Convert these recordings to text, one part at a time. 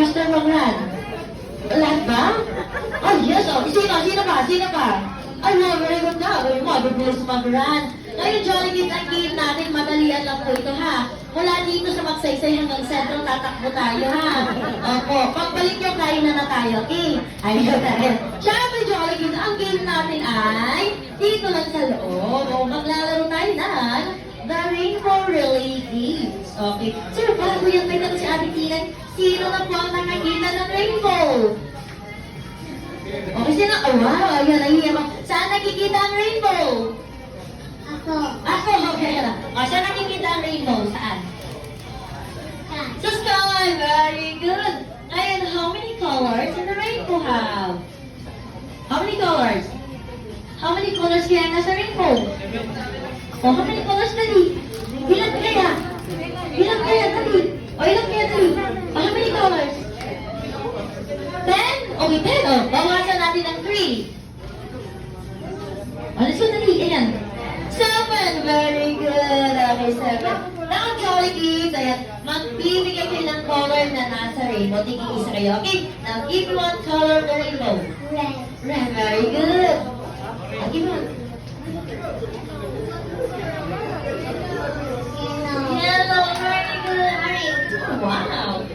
faster mag-run? Lahat ba? Oh, yes. Oh, sino pa? Ay, very good na. Very mo, bibilis mag-run. Ngayon, Jolly Kids, ang game natin, madalian lang po ito, ha? Mula dito sa Magsaysay hanggang sentro, tatakbo tayo, ha? Opo, pagbalik nyo, kain na tayo, okay? Ayun na rin. Siyempre, Jolly Kids, ang game natin ay dito lang sa loob. O, maglalaro tayo ng The Rainbow Relay Games. Okay. So, bago yan, may tanong si Ate Tina, sino na po ang nakakita ng rainbow? Okay, sino? Oh, wow, ayun, nahihiya mo. Saan nakikita ang rainbow? Ako, okay na. O, saan nakikita ang rainbow? Saan? Sa sky, very good. Ayun, how many colors does the rainbow have? How many colors? How many colors kaya nasa rainbow? Oh, how many colors tadi? Ilan kaya, tadi? O, ilan kaya tadi? Oh, how many colors? 10? Okay, 10. Oh, bawasan natin ng 3. Oh, let's go tadi. Ayan. 7. Very good. Okay, 7. Now, Jolly Kids, ayan, magbibigay kayo ng color na nasa rainbow. Tingin isa kayo, okay? Now, give me one color of the rainbow. Red. Red, very good. Give me one. Yellow, very good. Orange. Wow.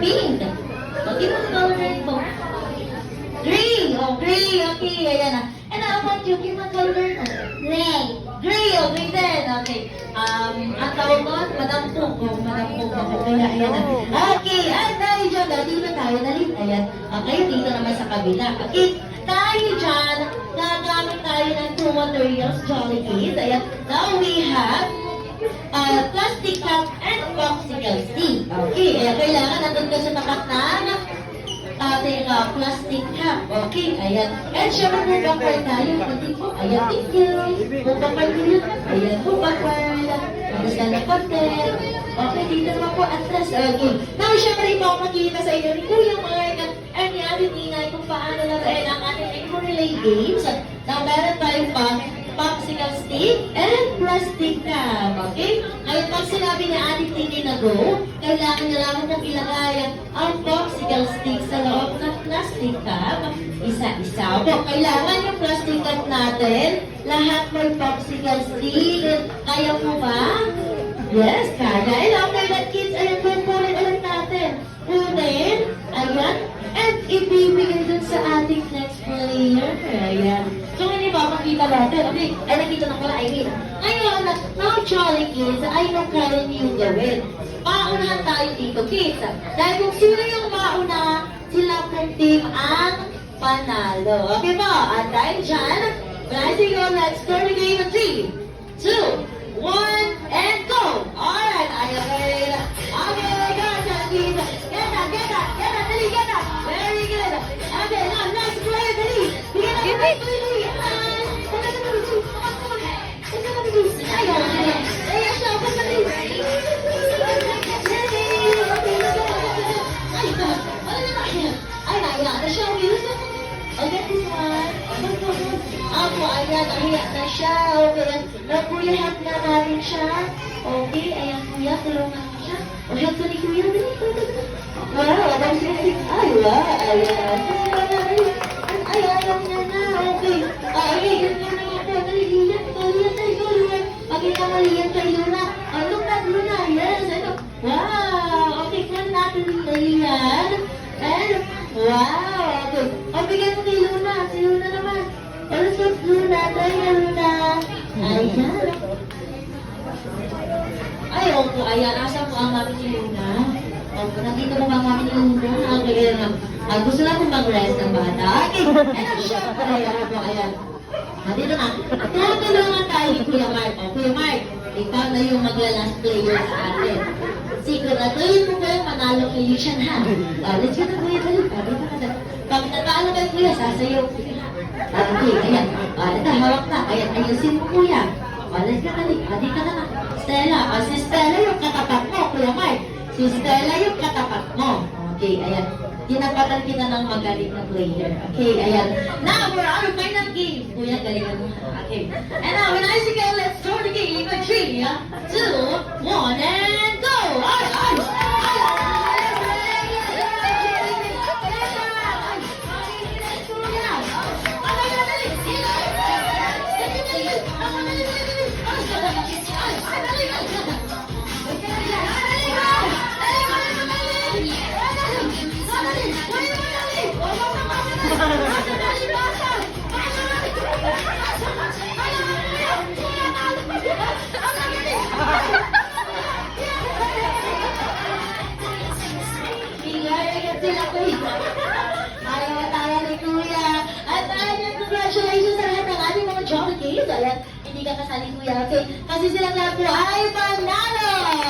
Pink. Okay, what's the color rainbow? Green. Oh, green. Okay, ayan na. And how about you? Give me one color. Red. Green. Okay then. Okay. Ang tawag mo, Madam Pug. Oh, Madam Pug. Kaya, ayan na. Okay, at dahil dyan, dito tayo. Dali. Ayan. Okay, dito naman sa kabila. Okay. Dahil dyan, gagamit tayo ng 2 materials, Jolly Kids. Ayan. Now we have plastic cup and popsicle stick. Okay, ayan, kailangan nandun ka sa tapat ng ating plastic cup. Okay, ayan. And syempre, bubakal tayo. Ayan, thank you. Bubakal tayo. Ayan, bubakal. Tapos na konten. Okay, dito naman po at last. Okay. Now, syempre, ipapakita sa inyo ni Kuya Mark and ni Ate Tina kung paano natin ang ating Rainbow Relay Games. Now, meron tayong popsicle stick and plastic cup. Okay? Ngayon, pag sinabi ni Ate Tina na go, kailangan niya lang pong ilagay ang popsicle stick sa loob ng plastic cup. Isa-isa po. Kailangan yung plastic cup natin, lahat may popsicle stick. Kaya po ba? Yes, kaya. And after that, kids, ayan, kukunin ulit natin. Kunin, ayan, and ibibigay dun sa ating next player. Ayan. So, hindi ba makita natin? Okay, ay nakita na pala, I mean. Ngayon, now, Jolly Kids, ay nung kaya niyo gawin. Paunahan tayo dito, kids. Dahil kung sino yung mauna, sila pong team ang panalo. Okay ba? At dahil dyan, when I say go, let's start the game in 3, 2, 1, and go! Alright, ayun, ayun. Okay, guys, kids. Get that, dali, get that. Very good. Okay, now, next player, dali. Bigyan natin next player, dali. Ako, ayan, nahiya na siya. Okay, nakuyahat na namin siya. Okay, ayan, kuya, tulungan mo siya. O, help ko ni kuya, dali. Wow, abang siya. Ay, wow, ayan. Ay, ayaw niya na. Okay. Okay, yun na ako. Dali, liyan. Liyan tayo, liyan. Pakita mo, liyan tayo, Luna. Look at Luna. Yes, ano. Wow. Okay, kaya natin liyan. And, wow. Okay. O, bigyan mo kay Luna. Si Luna naman. Let's go, Luna. Tayo, Luna. Ayan. Ay, opo. Ayan. Asa po ang mami ni Luna? Opo, nakita mo ba ang mami ni Luna? Okay, ayan. Gusto lang kong mag-rest ng bata. Okay. And syempre, ayan. Dito na. Tutulungan tayo ni Kuya Mark. O, Kuya Mark, ikaw na yung magla-last player sa atin. Siguraduhin mo kayo manalo kayo siya ha. Let's go na Kuya, dali. Dito ka na. Pag natalo kayo Kuya, sasayaw. Okay, ayan. Ito, hawak na. Ayan, ayusin mo Kuya. Let's go, dali. Dito ka na. Stella. Si Stella yung katapat mo, Kuya Mark. Si Stella yung katapat mo. Okay, ayan. Tinapatan kita ng magaling na player. Okay, ayan. Now, we're on the final game. Kuya, galingan mo. Okay. And now, when I say go, let's start the game. 3, 2, 1, and go! Alright! Kuya. Ayaw tayo ni Kuya. At ayan, congratulations sa lahat ng ating mga jockeys. Ayan, hindi ka kasali Kuya, okay? Kasi silang lahat po ay panalo!